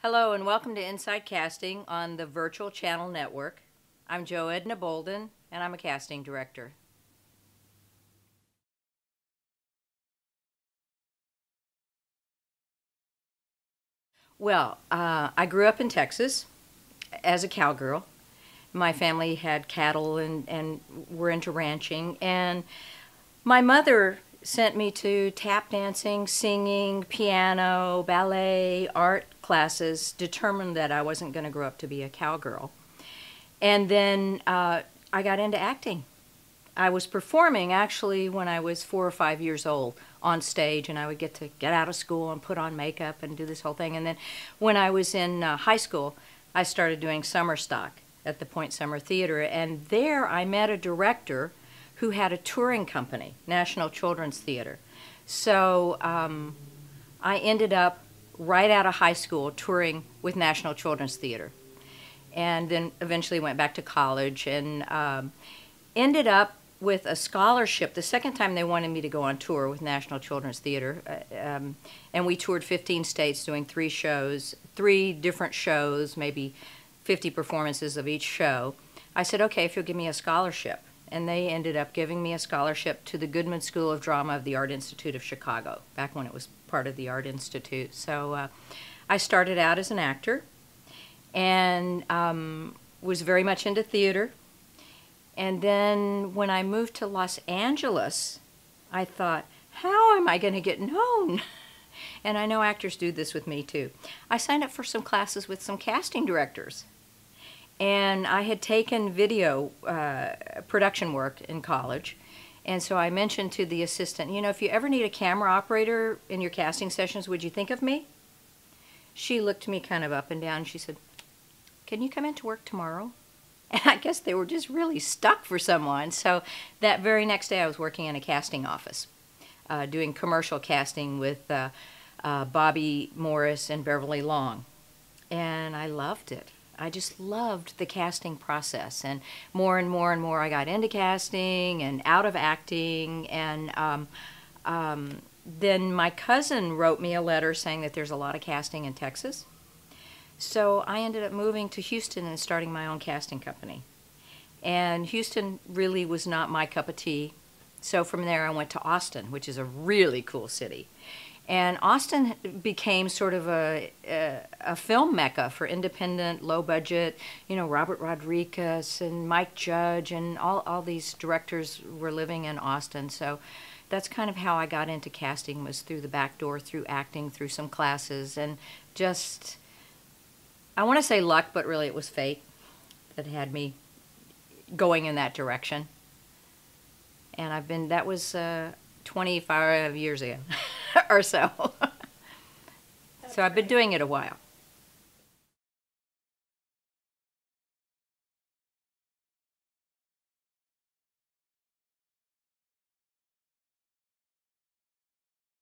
Hello and welcome to Inside Casting on the Virtual Channel Network. I'm Edna Boldin and I'm a casting director. Well, I grew up in Texas as a cowgirl. My family had cattle and were into ranching, and my mother sent me to tap dancing, singing, piano, ballet, art classes, determined that I wasn't going to grow up to be a cowgirl. And then I got into acting. I was performing actually when I was 4 or 5 years old on stage, and I would get to get out of school and put on makeup and do this whole thing. And then when I was in high school, I started doing summer stock at the Point Summer Theater, and there I met a director who had a touring company, National Children's Theater. So I ended up right out of high school touring with National Children's Theater, and then eventually went back to college and ended up with a scholarship. The second time they wanted me to go on tour with National Children's Theater, and we toured 15 states doing 3 shows, 3 different shows, maybe 50 performances of each show. I said, okay, if you'll give me a scholarship. And they ended up giving me a scholarship to the Goodman School of Drama of the Art Institute of Chicago, back when it was part of the Art Institute. So I started out as an actor and was very much into theater. And then when I moved to Los Angeles, I thought, how am I going to get known? And I know actors do this with me too. I signed up for some classes with some casting directors. And I had taken video production work in college. And so I mentioned to the assistant, you know, if you ever need a camera operator in your casting sessions, would you think of me? She looked me kind of up and down. She said, can you come into work tomorrow? And I guess they were just really stuck for someone. So that very next day I was working in a casting office, doing commercial casting with Bobby Morris and Beverly Long. And I loved it. I just loved the casting process, and more I got into casting and out of acting, and then my cousin wrote me a letter saying that there's a lot of casting in Texas. So I ended up moving to Houston and starting my own casting company. And Houston really was not my cup of tea. So from there I went to Austin, which is a really cool city. And Austin became sort of a film mecca for independent, low-budget, you know, Robert Rodriguez and Mike Judge and all these directors were living in Austin. So that's kind of how I got into casting, was through the back door, through acting, through some classes, and just, I want to say luck, but really it was fate that had me going in that direction. And that was 25 years ago or so. So I've been doing it a while.